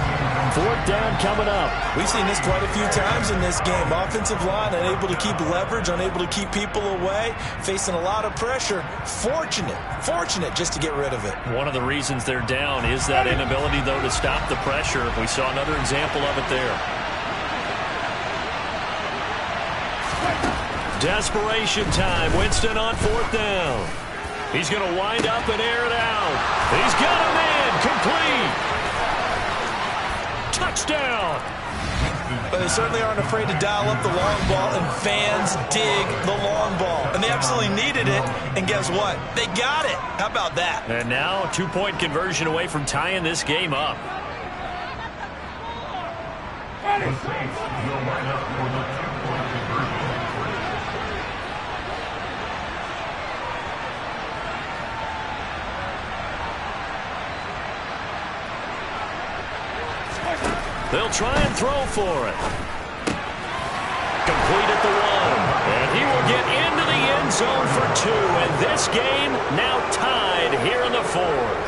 Speaker 2: 4th down coming up.
Speaker 3: We've seen this quite a few times in this game. Offensive line unable to keep leverage, unable to keep people away, facing a lot of pressure. Fortunate just to get rid of it.
Speaker 1: One of the reasons they're down is that inability, though, to stop the pressure. We saw another example of it there. Desperation time. Winston on 4th down. He's going to wind up and air it out. He's got a man. Complete. Touchdown.
Speaker 3: But they certainly aren't afraid to dial up the long ball, and fans dig the long ball. And they absolutely needed it, and guess what? They got it. How about that?
Speaker 1: And now a 2-point conversion away from tying this game up.
Speaker 5: The Saints will line up for the 2-point conversion.
Speaker 1: They'll try and throw for it. Complete at the 1. And he will get into the end zone for 2. And this game now tied here in the 4th.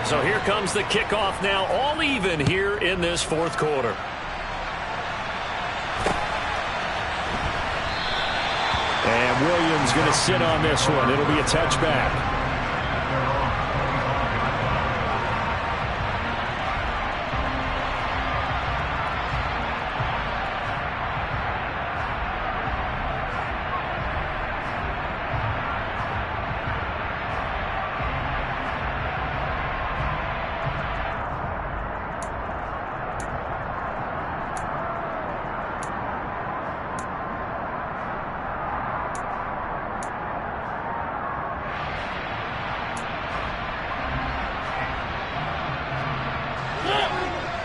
Speaker 1: So here comes the kickoff now, all even here in this 4th quarter.
Speaker 2: And Williams going to sit on this one. It'll be a touchback.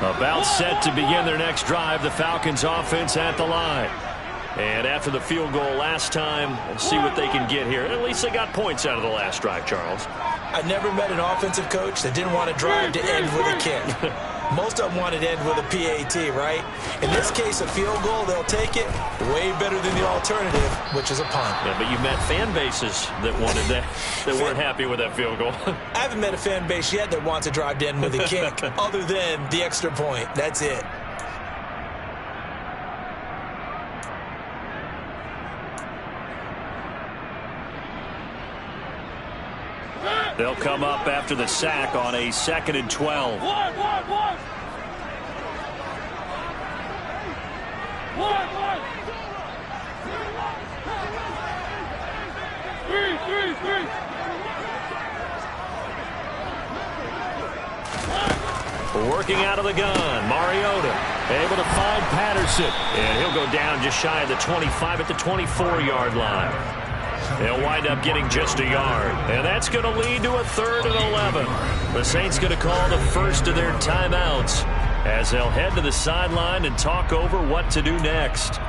Speaker 1: About set to begin their next drive, the Falcons offense at the line. And after the field goal last time, we'll see what they can get here. At least they got points out of the last drive, Charles.
Speaker 3: I never met an offensive coach that didn't want to drive to end with a kick. Most of them wanted to end with a PAT, right? In this case, a field goal, they'll take it. Way better than the alternative, which is a punt.
Speaker 1: Yeah, but you met fan bases that wanted that, that weren't happy with that field goal.
Speaker 3: I haven't met a fan base yet that wants to drive to end with a kick, other than the extra point. That's it.
Speaker 1: They'll come up after the sack on a 2nd and 12.
Speaker 6: One. Three.
Speaker 1: Working out of the gun, Mariota able to find Patterson, and he'll go down just shy of the 25 at the 24-yard line. They'll wind up getting just a yard, and that's going to lead to a 3rd and 11. The Saints going to call the first of their timeouts as they'll head to the sideline and talk over what to do next.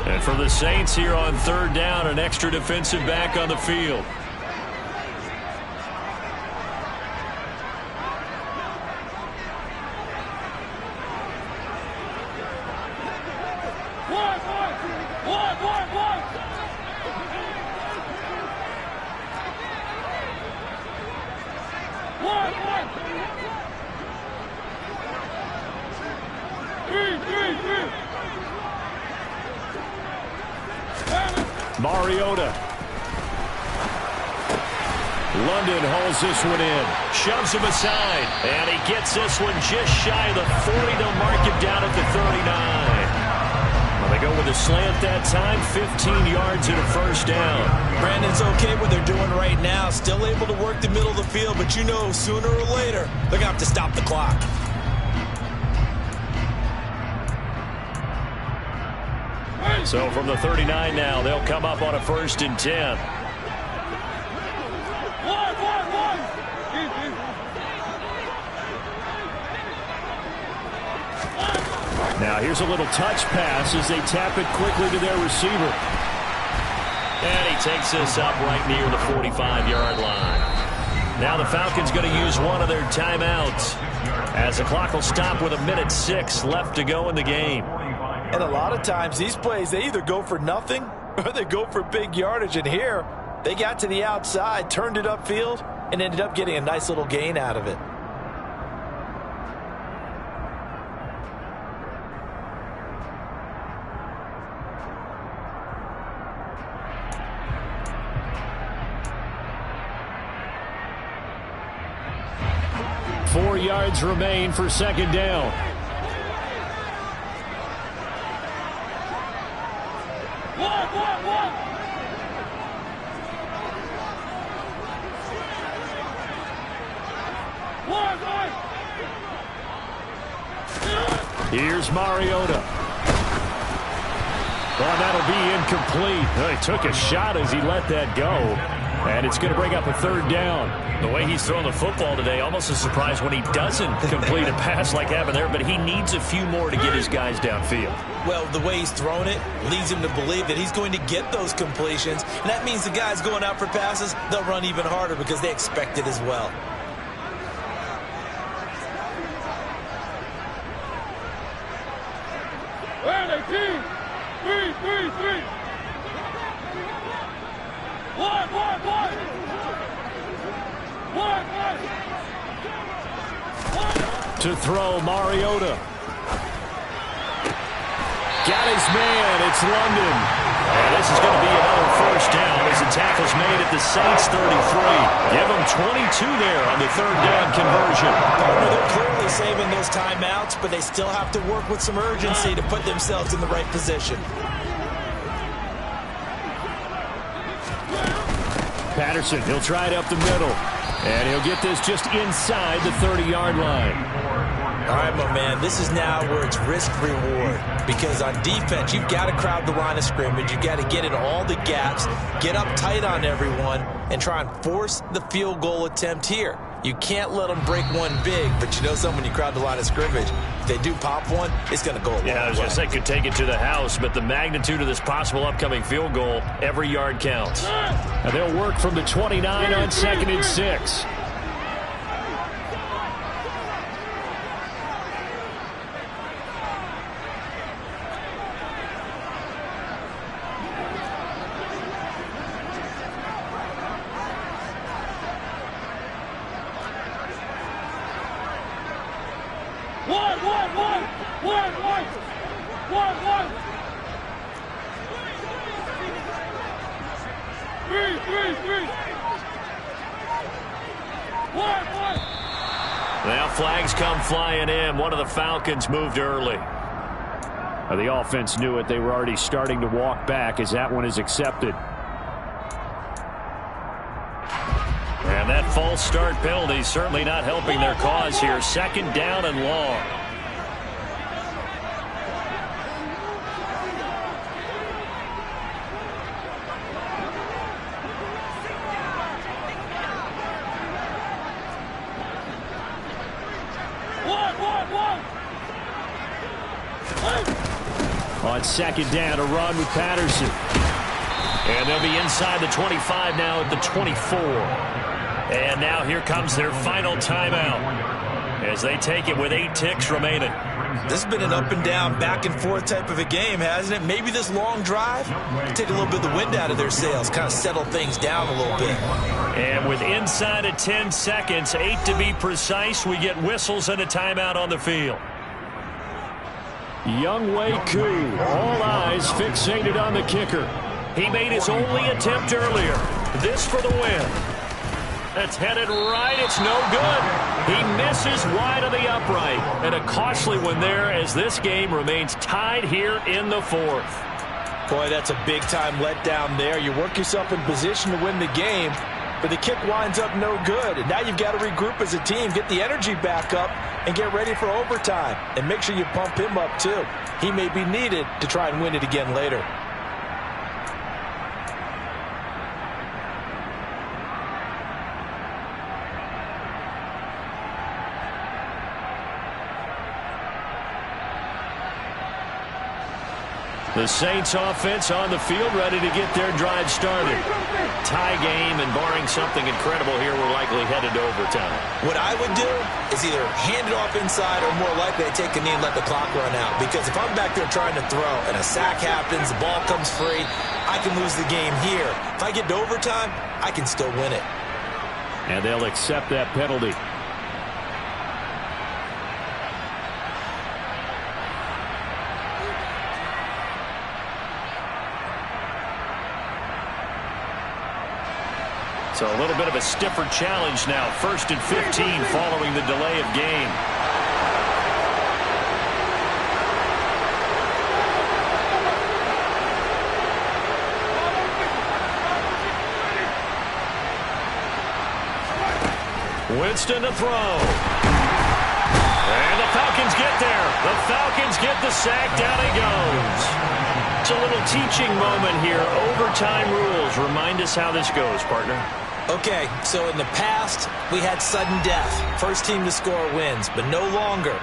Speaker 1: And for the Saints here on 3rd down, an extra defensive back on the field. Mariota. London hauls this one in. Shoves him aside. And he gets this one just shy of the 40. They'll mark him down at the 39. Well, they go with a slant that time. 15 yards and a 1st down.
Speaker 3: Brandon's okay what they're doing right now. Still able to work the middle of the field, but you know sooner or later they're going to have to stop the clock.
Speaker 1: So from the 39 now, they'll come up on a 1st and 10.
Speaker 6: One.
Speaker 1: Now here's a little touch pass as they tap it quickly to their receiver. And he takes this up right near the 45-yard line. Now the Falcons going to use one of their timeouts as the clock will stop with 1:06 left to go in the game.
Speaker 4: And a lot of times these plays, they either go for nothing or they go for big yardage. And here, they got to the outside, turned it upfield, and ended up getting a nice little gain out of it.
Speaker 1: Four yards remain for 2nd down. Here's Mariota. Well, that'll be incomplete. Well, he took a shot as he let that go. And it's going to bring up a 3rd down. The way he's thrown the football today, almost a surprise when he doesn't complete a pass like happened there, but he needs a few more to get his guys downfield.
Speaker 3: Well, the way he's thrown it leads him to believe that he's going to get those completions, and that means the guys going out for passes, they'll run even harder because they expect it as well.
Speaker 6: Three. One.
Speaker 1: To throw, Mariota. Got his man. It's London. And this is going to be another 1st down as the tackle's made at the Saints 33. Give them 22 there on the 3rd down conversion.
Speaker 3: They're clearly saving those timeouts, but they still have to work with some urgency to put themselves in the right position.
Speaker 1: Patterson, he'll try it up the middle. And he'll get this just inside the 30-yard line.
Speaker 3: All right, my man, this is now where it's risk-reward. Because on defense, you've got to crowd the line of scrimmage. You've got to get into all the gaps, get up tight on everyone, and try and force the field goal attempt here. You can't let them break one big, but you know something, when you crowd the line of scrimmage, if they do pop one, it's going to go a long way.
Speaker 1: Yeah, I was going to say, could take it to the house, but the magnitude of this possible upcoming field goal, every yard counts.
Speaker 2: And they'll work from the 29 on 2nd and 6.
Speaker 1: Now flags come flying in. One of the Falcons moved early.
Speaker 2: The offense knew it. They were already starting to walk back as that one is accepted.
Speaker 1: And that false start penalty certainly not helping their cause here. 2nd down and long.
Speaker 2: On 2nd down, a run with Patterson.
Speaker 1: And they'll be inside the 25 now at the 24. And now here comes their final timeout as they take it with 8 ticks remaining.
Speaker 3: This has been an up and down, back and forth type of a game, hasn't it? Maybe this long drive take a little bit of the wind out of their sails, kind of settle things down a little bit.
Speaker 1: And with inside of 10 seconds, 8 to be precise, we get whistles and a timeout on the field.
Speaker 2: Younghoe Koo, all eyes fixated on the kicker.
Speaker 1: He made his only attempt earlier. This for the win. That's headed right. It's no good. He misses wide of the upright. And a costly one there as this game remains tied here in the 4th.
Speaker 4: Boy, that's a big-time letdown there. You work yourself in position to win the game, but the kick winds up no good. And now you've got to regroup as a team, get the energy back up, and get ready for overtime. And make sure you pump him up, too. He may be needed to try and win it again later.
Speaker 1: The Saints offense on the field, ready to get their drive started. Tie game, and barring something incredible here, we're likely headed to overtime.
Speaker 3: What I would do is either hand it off inside or more likely to take a knee and let the clock run out. Because if I'm back there trying to throw and a sack happens, the ball comes free, I can lose the game here. If I get to overtime, I can still win it.
Speaker 2: And they'll accept that penalty.
Speaker 1: So a little bit of a stiffer challenge now. 1st and 15 following the delay of game. Winston to throw. And the Falcons get there. The Falcons get the sack. Down he goes. It's a little teaching moment here. Overtime rules. Remind us how this goes, partner.
Speaker 3: Okay, so in the past, we had sudden death. First team to score wins, but no longer.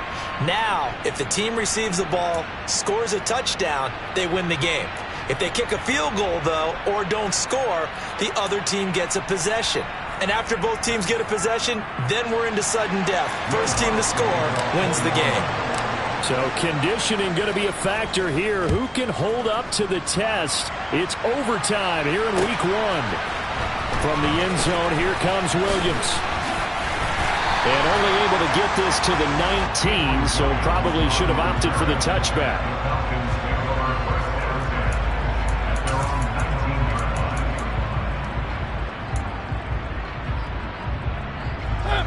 Speaker 3: Now, if the team receives the ball, scores a touchdown, they win the game. If they kick a field goal, though, or don't score, the other team gets a possession. And after both teams get a possession, then we're into sudden death. First team to score wins the game.
Speaker 2: So conditioning going to be a factor here. Who can hold up to the test? It's overtime here in week 1. From the end zone, here comes Williams. And only able to get this to the 19, so probably should have opted for the touchback.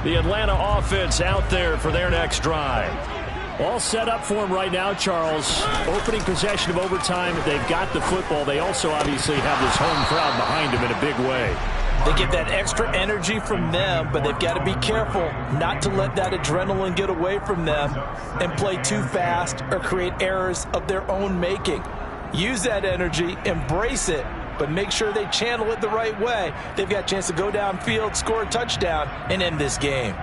Speaker 2: The Atlanta offense out there for their next drive. All set up for them right now, Charles. Opening possession of overtime. They've got the football. They also obviously have this home crowd behind them in a big way.
Speaker 4: They get that extra energy from them, but they've got to be careful not to let that adrenaline get away from them and play too fast or create errors of their own making. Use that energy, embrace it, but make sure they channel it the right way. They've got a chance to go downfield, score a touchdown, and end this game.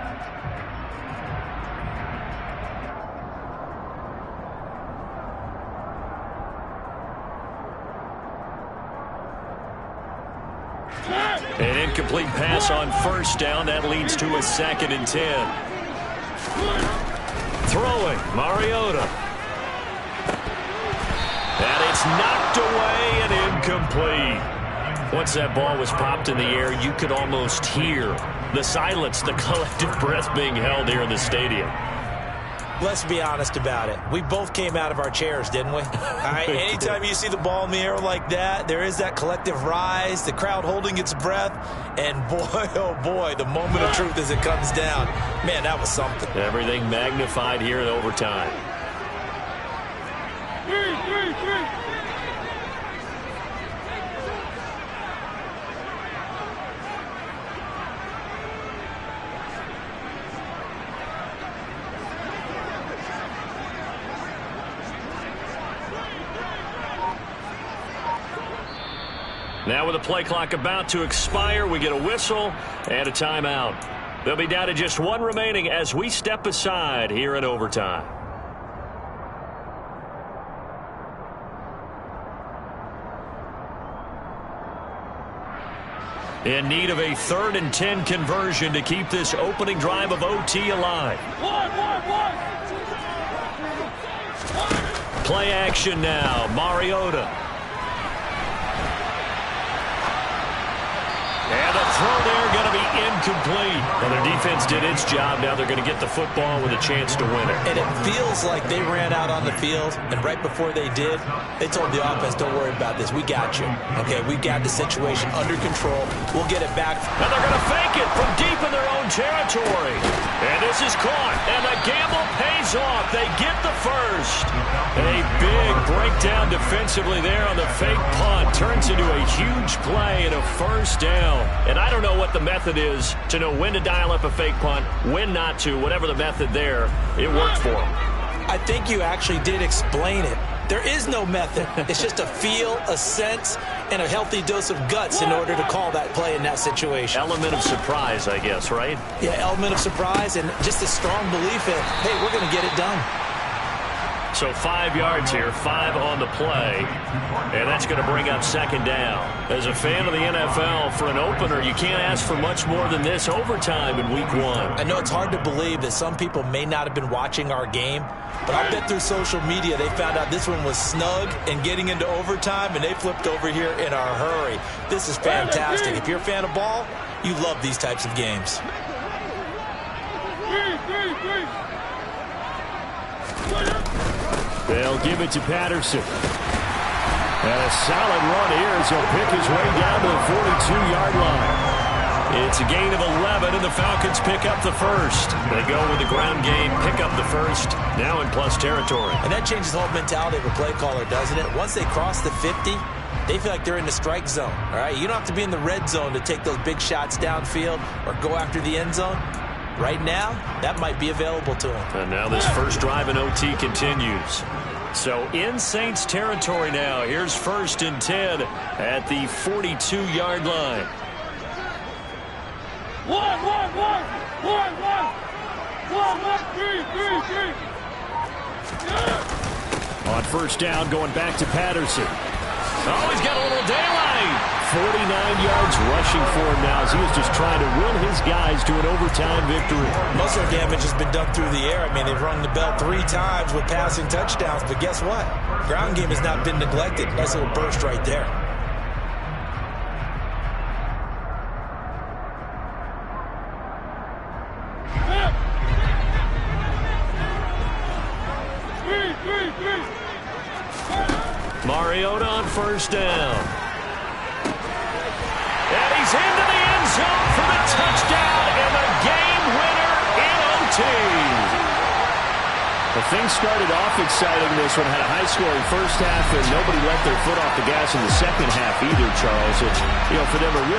Speaker 1: An incomplete pass on first down. That leads to a 2nd and 10. Throwing, Mariota. And it's knocked away and incomplete. Once that ball was popped in the air, you could almost hear the silence, the collective breath being held here in the stadium.
Speaker 3: Let's be honest about it. We both came out of our chairs, didn't we? All right, anytime you see the ball in the air like that, there is that collective rise, the crowd holding its breath, and boy, oh boy, the moment of truth as it comes down. Man, that was something.
Speaker 1: Everything magnified here in overtime.
Speaker 6: 3.
Speaker 1: Now with the play clock about to expire, we get a whistle and a timeout. They'll be down to just one remaining as we step aside here in overtime. In need of a 3rd and 10 conversion to keep this opening drive of OT alive.
Speaker 6: 1.
Speaker 1: Play action now. Mariota. And the throw there going to be incomplete. Well, their defense did its job. Now they're going to get the football with a chance to win it.
Speaker 3: And it feels like they ran out on the field, and right before they did, they told the offense, don't worry about this. We got you. Okay, we got the situation under control. We'll get it back.
Speaker 1: And they're going to fake it from deep in their own territory. And this is caught. And the gamble pays off. They get the first. A big breakdown defensively there on the fake punt. Turns into a huge play and a first down. And I don't know what the method is to know when to dial up a fake punt, when not to. Whatever the method there, it worked for them.
Speaker 3: I think you actually did explain it. There is no method. It's just a feel, a sense, and a healthy dose of guts in order to call that play in that situation.
Speaker 1: Element of surprise, I guess, right?
Speaker 3: Yeah, element of surprise and just a strong belief in, hey, we're going to get it done.
Speaker 1: So 5 yards here, 5 on the play, and that's going to bring up 2nd down. As a fan of the NFL, for an opener, you can't ask for much more than this overtime in week 1.
Speaker 3: I know it's hard to believe that some people may not have been watching our game, but I'll bet through social media they found out this one was snug and getting into overtime, and they flipped over here in a hurry. This is fantastic. If you're a fan of ball, you love these types of games.
Speaker 6: 3.
Speaker 2: They'll give it to Patterson. And a solid run here as he'll pick his way down to the 42-yard line.
Speaker 1: It's a gain of 11, and the Falcons pick up the first. They go with the ground game, pick up the first, now in plus territory.
Speaker 3: And that changes the whole mentality of a play caller, doesn't it? Once they cross the 50, they feel like they're in the strike zone. All right, you don't have to be in the red zone to take those big shots downfield or go after the end zone. Right now, that might be available to them.
Speaker 1: And now this first drive in OT continues. So in Saints territory now. Here's 1st and 10 at the 42-yard line.
Speaker 6: 1. 3.
Speaker 2: On first down, going back to Patterson.
Speaker 1: Oh, he's got a little daylight.
Speaker 2: 49 yards rushing for him now as he was just trying to will his guys to an overtime victory.
Speaker 3: Most of the damage has been done through the air. I mean, they've rung the bell 3 times with passing touchdowns, but guess what? Ground game has not been neglected. Nice little burst right there.
Speaker 1: Mariota on first down. And he's into the end zone for the touchdown and the game winner in OT.
Speaker 2: Well, things started off exciting. This one had a high-scoring first half, and nobody let their foot off the gas in the second half either, Charles. For them, a real